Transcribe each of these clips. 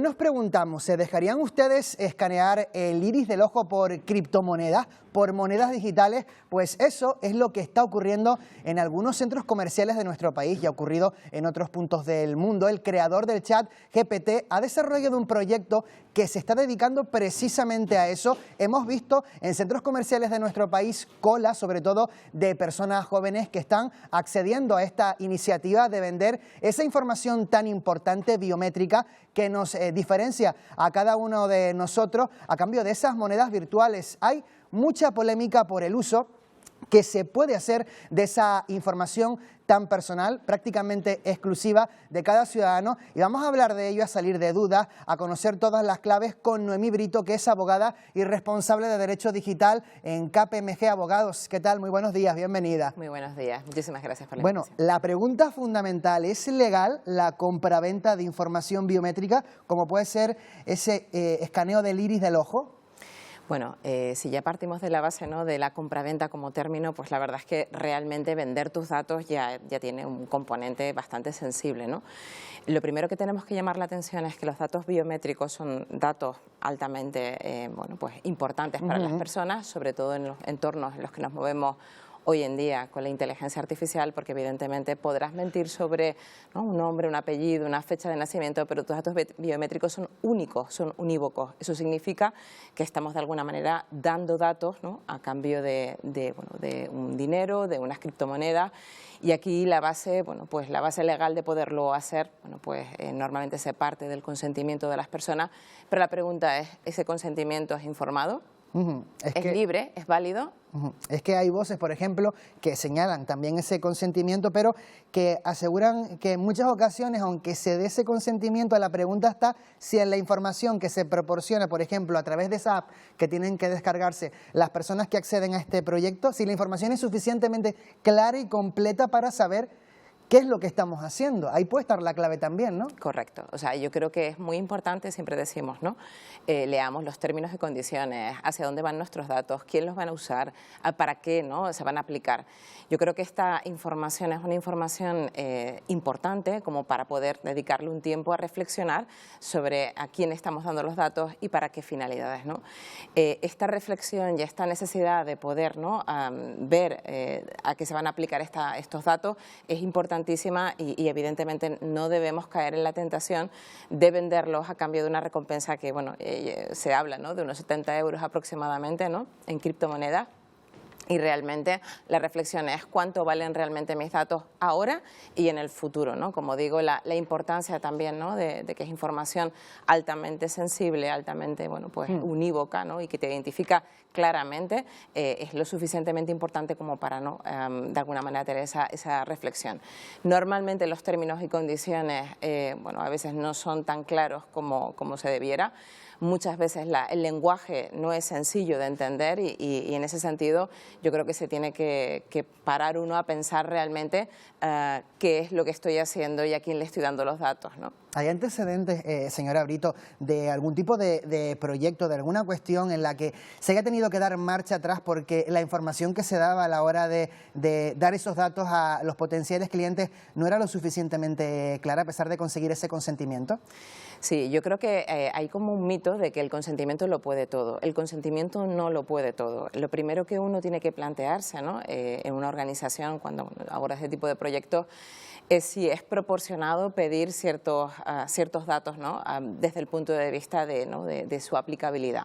Nos preguntamos, ¿se dejarían ustedes escanear el iris del ojo por criptomonedas, por monedas digitales? Pues eso es lo que está ocurriendo en algunos centros comerciales de nuestro país y ha ocurrido en otros puntos del mundo. El creador del chat GPT ha desarrollado un proyecto que se está dedicando precisamente a eso. Hemos visto en centros comerciales de nuestro país colas, sobre todo de personas jóvenes que están accediendo a esta iniciativa de vender esa información tan importante biométrica que nos diferencia a cada uno de nosotros a cambio de esas monedas virtuales. Hay mucha polémica por el uso que se puede hacer de esa información tan personal, prácticamente exclusiva de cada ciudadano, y vamos a hablar de ello, a salir de dudas, a conocer todas las claves con Noemí Brito, que es abogada y responsable de Derecho Digital en KPMG Abogados. ¿Qué tal? Muy buenos días, bienvenida. Muy buenos días, muchísimas gracias por la invitación. Bueno, la pregunta fundamental, ¿es legal la compraventa de información biométrica, como puede ser ese escaneo del iris del ojo? Bueno, si ya partimos de la base, ¿no?, de la compraventa como término, pues la verdad es que realmente vender tus datos ya tiene un componente bastante sensible, ¿no? Lo primero que tenemos que llamar la atención es que los datos biométricos son datos altamente pues importantes para las personas, sobre todo en los entornos en los que nos movemos hoy en día con la inteligencia artificial, porque evidentemente podrás mentir sobre, ¿no?, un nombre, un apellido, una fecha de nacimiento, pero tus datos biométricos son únicos, son unívocos. Eso significa que estamos de alguna manera dando datos, ¿no?, a cambio de un dinero, de unas criptomonedas. Y aquí la base, pues la base legal de poderlo hacer, normalmente se parte del consentimiento de las personas, pero la pregunta es, ¿ese consentimiento es informado? ¿Es libre? ¿Es válido? Es que hay voces, por ejemplo, que señalan también ese consentimiento, pero que aseguran que en muchas ocasiones, aunque se dé ese consentimiento, la pregunta está si en la información que se proporciona, por ejemplo, a través de esa app que tienen que descargarse las personas que acceden a este proyecto, si la información es suficientemente clara y completa para saber ¿qué es lo que estamos haciendo? Ahí puede estar la clave también, ¿no? Correcto. O sea, yo creo que es muy importante, siempre decimos, ¿no? Leamos los términos y condiciones, hacia dónde van nuestros datos, quién los van a usar, para qué, ¿no?, se van a aplicar. Yo creo que esta información es una información importante como para poder dedicarle un tiempo a reflexionar sobre a quién estamos dando los datos y para qué finalidades, ¿no? Esta reflexión y esta necesidad de poder, ¿no?, ver a qué se van a aplicar estos datos es importante y evidentemente no debemos caer en la tentación de venderlos a cambio de una recompensa que, se habla, ¿no?, de unos 70 euros aproximadamente, ¿no?, en criptomonedas. Y realmente la reflexión es cuánto valen realmente mis datos ahora y en el futuro, ¿no? Como digo, la importancia también, ¿no?, de que es información altamente sensible, altamente unívoca, ¿no?, y que te identifica claramente, es lo suficientemente importante como para no de alguna manera tener esa reflexión. Normalmente los términos y condiciones a veces no son tan claros como se debiera. Muchas veces el lenguaje no es sencillo de entender y en ese sentido yo creo que se tiene que parar uno a pensar realmente qué es lo que estoy haciendo y a quién le estoy dando los datos, ¿no? ¿Hay antecedentes, señora Brito, de algún tipo de proyecto, de alguna cuestión en la que se haya tenido que dar marcha atrás porque la información que se daba a la hora de dar esos datos a los potenciales clientes no era lo suficientemente clara a pesar de conseguir ese consentimiento? Sí, yo creo que hay como un mito de que el consentimiento lo puede todo. El consentimiento no lo puede todo. Lo primero que uno tiene que plantearse, ¿no?, en una organización cuando aborda este tipo de proyectos es si es proporcionado pedir ciertos datos, ¿no?, desde el punto de vista de su aplicabilidad.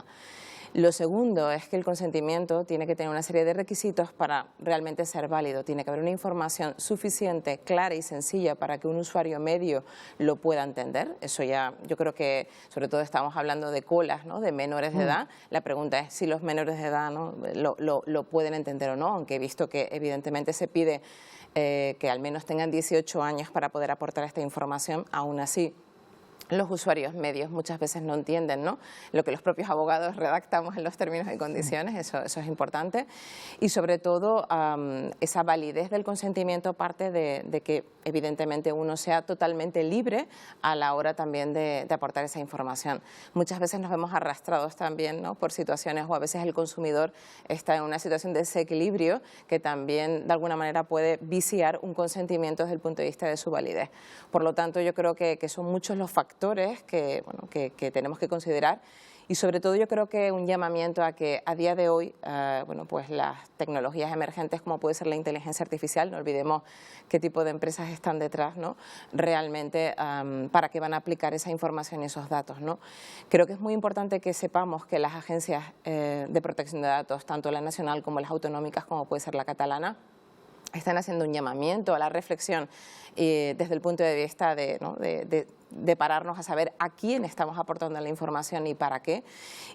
Lo segundo es que el consentimiento tiene que tener una serie de requisitos para realmente ser válido. Tiene que haber una información suficiente, clara y sencilla para que un usuario medio lo pueda entender. Eso ya, yo creo que sobre todo estamos hablando de colas, ¿no?, de menores de edad. La pregunta es si los menores de edad, ¿no?, lo pueden entender o no, aunque he visto que evidentemente se pide que al menos tengan 18 años para poder aportar esta información. Aún así, los usuarios medios muchas veces no entienden, ¿no?, lo que los propios abogados redactamos en los términos y condiciones, eso es importante. Y sobre todo esa validez del consentimiento parte de que evidentemente uno sea totalmente libre a la hora también de aportar esa información. Muchas veces nos vemos arrastrados también, ¿no?, por situaciones, o a veces el consumidor está en una situación de desequilibrio que también de alguna manera puede viciar un consentimiento desde el punto de vista de su validez. Por lo tanto, yo creo que son muchos los factores factores que, bueno, que tenemos que considerar. Y sobre todo yo creo que un llamamiento a que a día de hoy, bueno, pues las tecnologías emergentes como puede ser la inteligencia artificial, no olvidemos qué tipo de empresas están detrás, ¿no? Realmente para qué van a aplicar esa información y esos datos, ¿no? Creo que es muy importante que sepamos que las agencias de protección de datos, tanto la nacional como las autonómicas, como puede ser la catalana, están haciendo un llamamiento a la reflexión desde el punto de vista de, ¿no? de pararnos a saber a quién estamos aportando la información y para qué.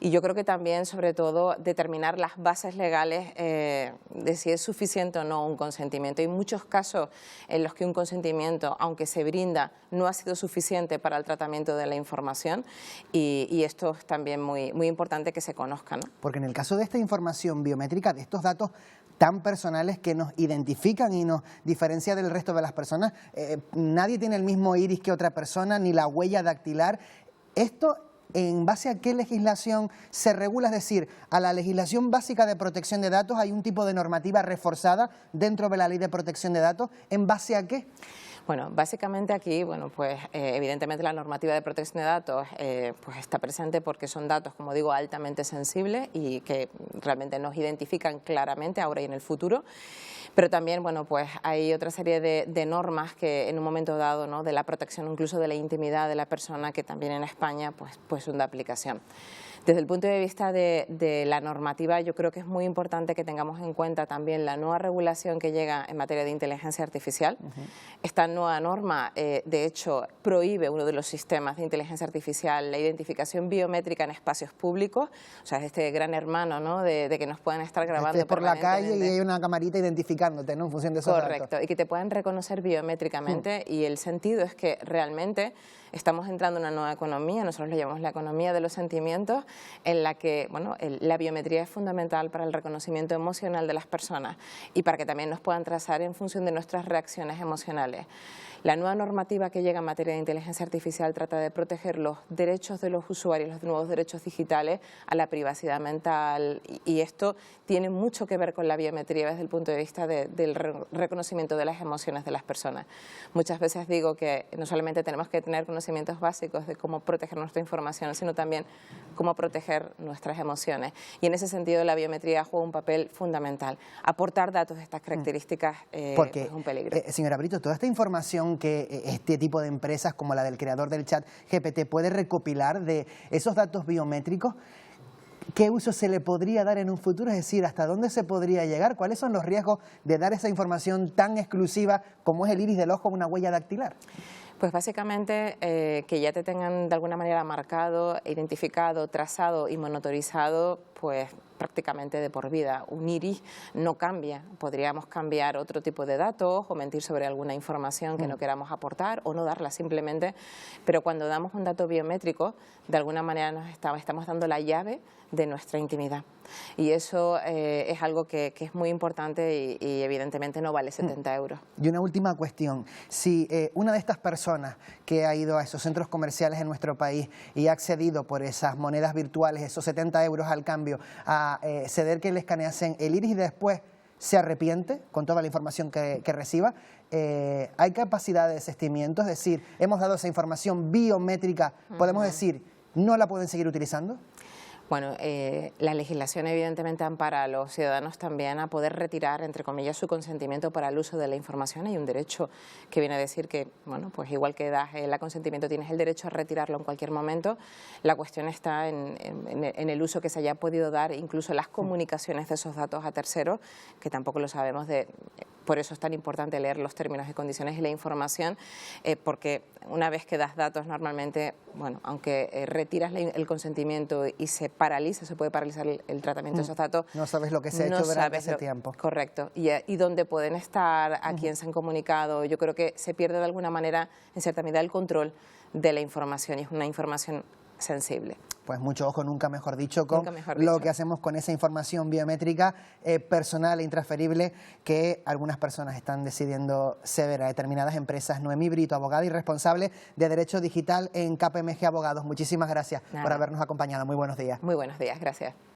Y yo creo que también, sobre todo, determinar las bases legales de si es suficiente o no un consentimiento. Hay muchos casos en los que un consentimiento, aunque se brinda, no ha sido suficiente para el tratamiento de la información y esto es también muy importante que se conozca, ¿no? Porque en el caso de esta información biométrica, de estos datos tan personales que nos identifican y nos diferencia del resto de las personas, nadie tiene el mismo iris que otra persona, ni la huella dactilar. ¿Esto en base a qué legislación se regula? Es decir, a la legislación básica de protección de datos hay un tipo de normativa reforzada dentro de la Ley de Protección de Datos. ¿En base a qué? Bueno, básicamente aquí, bueno, pues evidentemente la normativa de protección de datos pues está presente porque son datos, como digo, altamente sensibles y que realmente nos identifican claramente ahora y en el futuro. Pero también, bueno, pues hay otra serie de normas que en un momento dado, ¿no? De la protección incluso de la intimidad de la persona que también en España pues son de aplicación. Desde el punto de vista de la normativa, yo creo que es muy importante que tengamos en cuenta también la nueva regulación que llega en materia de inteligencia artificial. Esta nueva norma, de hecho, prohíbe uno de los sistemas de inteligencia artificial, la identificación biométrica en espacios públicos, o sea, este gran hermano, ¿no? de que nos puedan estar grabando por la calle y hay una camarita identificándote, ¿no? En función de esos datos. Correcto, y que te puedan reconocer biométricamente y el sentido es que realmente estamos entrando en una nueva economía, nosotros lo llamamos la economía de los sentimientos, en la que, bueno, la biometría es fundamental para el reconocimiento emocional de las personas y para que también nos puedan trazar en función de nuestras reacciones emocionales. La nueva normativa que llega en materia de inteligencia artificial trata de proteger los derechos de los usuarios, los nuevos derechos digitales a la privacidad mental y esto tiene mucho que ver con la biometría desde el punto de vista del reconocimiento de las emociones de las personas. Muchas veces digo que no solamente tenemos que tener conocimientos básicos de cómo proteger nuestra información, sino también cómo proteger nuestras emociones. Y en ese sentido la biometría juega un papel fundamental. Aportar datos de estas características es un peligro. Señora Brito, toda esta información que este tipo de empresas como la del creador del chat GPT puede recopilar de esos datos biométricos, ¿qué uso se le podría dar en un futuro? Es decir, ¿hasta dónde se podría llegar? ¿Cuáles son los riesgos de dar esa información tan exclusiva como es el iris del ojo o una huella dactilar? Pues básicamente que ya te tengan de alguna manera marcado, identificado, trazado y monitorizado, pues prácticamente de por vida. Un iris no cambia, podríamos cambiar otro tipo de datos o mentir sobre alguna información que no queramos aportar o no darla simplemente, pero cuando damos un dato biométrico, de alguna manera nos estamos dando la llave de nuestra intimidad. Y eso es algo que es muy importante y evidentemente no vale 70 euros. Y una última cuestión, si una de estas personas que ha ido a esos centros comerciales en nuestro país y ha accedido por esas monedas virtuales, esos 70 euros al cambio, a ceder que le escaneasen el iris y después se arrepiente con toda la información que reciba, ¿hay capacidad de desistimiento? Es decir, hemos dado esa información biométrica, podemos decir, ¿no la pueden seguir utilizando? Bueno, la legislación evidentemente ampara a los ciudadanos también a poder retirar, entre comillas, su consentimiento para el uso de la información. Hay un derecho que viene a decir que, bueno, pues igual que das el consentimiento, tienes el derecho a retirarlo en cualquier momento. La cuestión está en el uso que se haya podido dar, incluso las comunicaciones de esos datos a terceros, que tampoco lo sabemos. Por eso es tan importante leer los términos y condiciones y la información, porque una vez que das datos normalmente, bueno, aunque retiras el consentimiento y se puede paralizar el tratamiento de esos datos. No sabes lo que se ha hecho durante ese tiempo. Correcto. Y dónde pueden estar, a quién se han comunicado. Yo creo que se pierde de alguna manera, en cierta medida, el control de la información y es una información sensible. Pues mucho ojo, nunca mejor dicho, con lo que hacemos con esa información biométrica personal e intransferible que algunas personas están decidiendo ceder a determinadas empresas. Noemí Brito, abogada y responsable de Derecho Digital en KPMG Abogados. Muchísimas gracias por habernos acompañado. Muy buenos días. Muy buenos días, gracias.